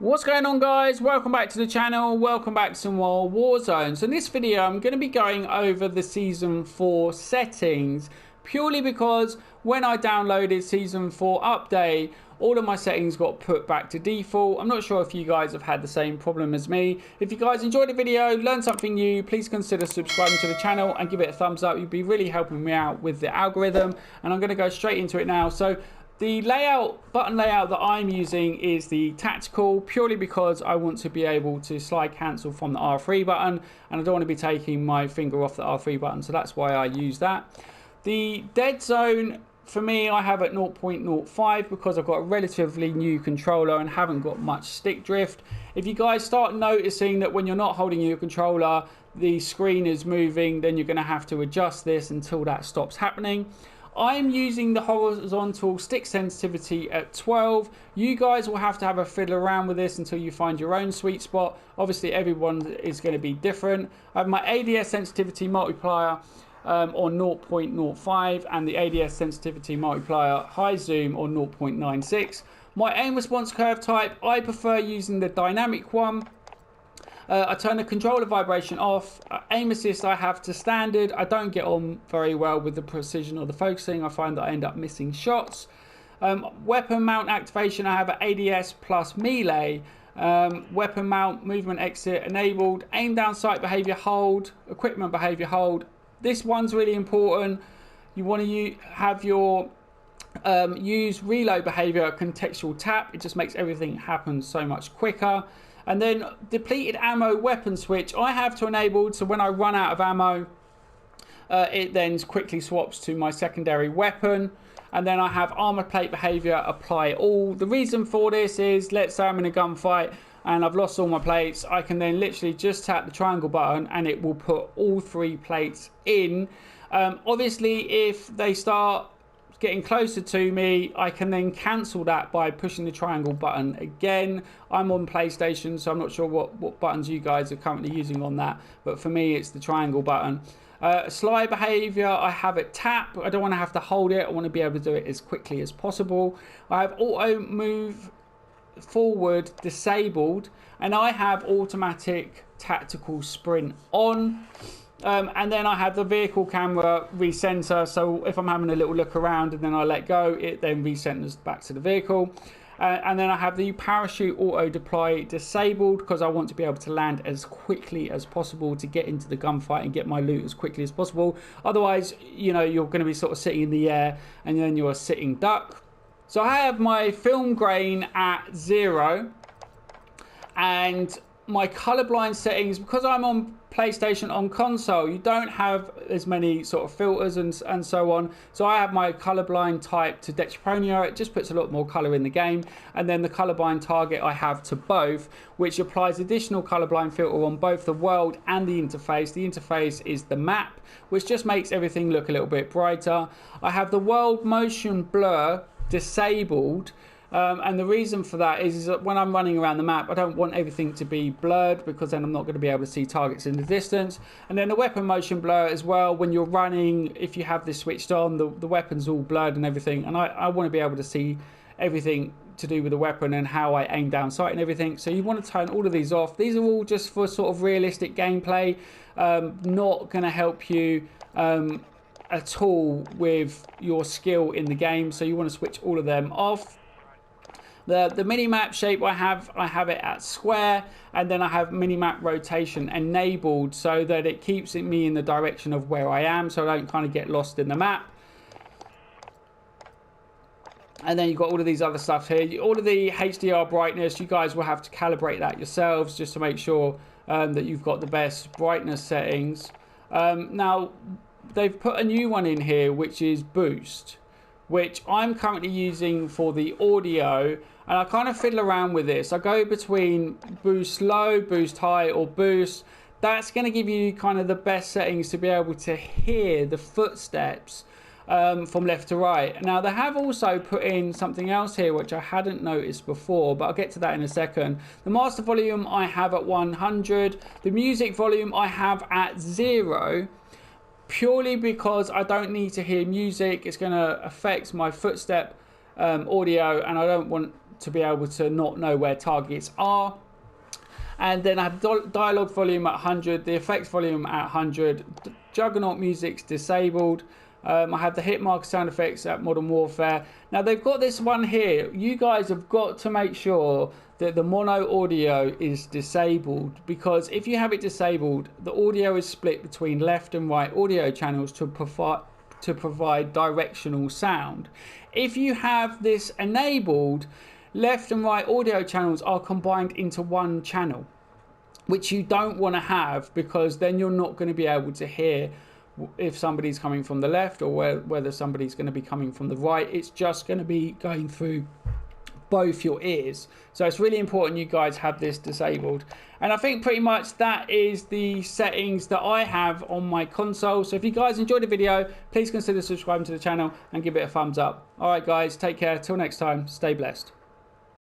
What's going on, guys? Welcome back to the channel. Welcome back to some more Warzone. So in this video I'm going to be going over the season 4 settings, purely because when I downloaded season 4 update, all of my settings got put back to default. I'm not sure if you guys have had the same problem as me. If you guys enjoyed the video, learned something new, please consider subscribing to the channel and give it a thumbs up. You'd be really helping me out with the algorithm. And I'm going to go straight into it now. So the button layout that I'm using is the tactical, purely because I want to be able to slide cancel from the R3 button, and I don't want to be taking my finger off the R3 button, so that's why I use that. The dead zone, for me, I have at 0.05 because I've got a relatively new controller and haven't got much stick drift. If you guys start noticing that when you're not holding your controller, the screen is moving, then you're going to have to adjust this until that stops happening. I'm using the horizontal stick sensitivity at 12. You guys will have to have a fiddle around with this until you find your own sweet spot. Obviously, everyone is going to be different. I have my ADS sensitivity multiplier on 0.05 and the ADS sensitivity multiplier high zoom on 0.96. My aim response curve type, I prefer using the dynamic one. I turn the controller vibration off. Aim assist I have to standard. I don't get on very well with the precision or the focusing. I find that I end up missing shots. Weapon mount activation I have at ADS plus melee. Weapon mount movement exit enabled. Aim down sight behavior hold. Equipment behavior hold. This one's really important. You want to have your use reload behavior contextual tap. It just makes everything happen so much quicker. And then depleted ammo weapon switch I have to enable, so when I run out of ammo it then quickly swaps to my secondary weapon. And then I have armor plate behavior apply all. The reason for this is, let's say I'm in a gunfight and I've lost all my plates, I can then literally just tap the triangle button and it will put all 3 plates in. Obviously if they start getting closer to me, I can then cancel that by pushing the triangle button again. I'm on PlayStation, so I'm not sure what buttons you guys are currently using on that, but for me it's the triangle button. Slide behavior I have it tap. I don't want to have to hold it. I want to be able to do it as quickly as possible. I have auto move forward disabled, and I have automatic tactical sprint on. And then I have the vehicle camera recenter, so if I'm having a little look around and then I let go, it then recenters back to the vehicle. And then I have the parachute auto deploy disabled because I want to be able to land as quickly as possible to get into the gunfight and get my loot as quickly as possible. Otherwise, you know, you're going to be sort of sitting in the air and then you're a sitting duck. So I have my film grain at 0 and my colorblind settings, because I'm on PlayStation. On console you don't have as many sort of filters and so on, so I have my colorblind type to Detroponia. It just puts a lot more color in the game. And then the colorblind target I have to both, which applies additional colorblind filter on both the world and the interface. The interface is the map, which just makes everything look a little bit brighter. I have the world motion blur disabled. And the reason for that is that when I'm running around the map, I don't want everything to be blurred, because then I'm not going to be able to see targets in the distance. And then the weapon motion blur as well, when you're running, if you have this switched on, the weapon's all blurred and everything. And I want to be able to see everything to do with the weapon and how I aim down sight and everything. So you want to turn all of these off. These are all just for sort of realistic gameplay, not going to help you at all with your skill in the game. So you want to switch all of them off. The mini-map shape I have it at square, and then I have mini-map rotation enabled so that it keeps me in the direction of where I am, so I don't kind of get lost in the map. And then you've got all of these other stuff here. All of the HDR brightness, you guys will have to calibrate that yourselves just to make sure that you've got the best brightness settings. Now, they've put a new one in here, which is boost, which I'm currently using for the audio, and I kind of fiddle around with this. I go between boost low, boost high, or boost. That's going to give you kind of the best settings to be able to hear the footsteps from left to right. Now they have also put in something else here which I hadn't noticed before, but I'll get to that in a second. The master volume I have at 100. The music volume I have at 0. Purely because I don't need to hear music. It's going to affect my footstep audio, and I don't want to be able to not know where targets are. And then I have dialogue volume at 100, the effects volume at 100, Juggernaut music's disabled. I have the hit marker sound effects at Modern Warfare. Now they've got this one here. You guys have got to make sure that the mono audio is disabled, because if you have it disabled, the audio is split between left and right audio channels to provide directional sound. If you have this enabled, left and right audio channels are combined into one channel, which you don't want to have, because then you're not going to be able to hear if somebody's coming from the left or whether somebody's going to be coming from the right. It's just going to be going through both your ears. So it's really important you guys have this disabled. And I think pretty much that is the settings that I have on my console. So if you guys enjoyed the video, please consider subscribing to the channel and give it a thumbs up. All right guys, take care. Till next time, stay blessed.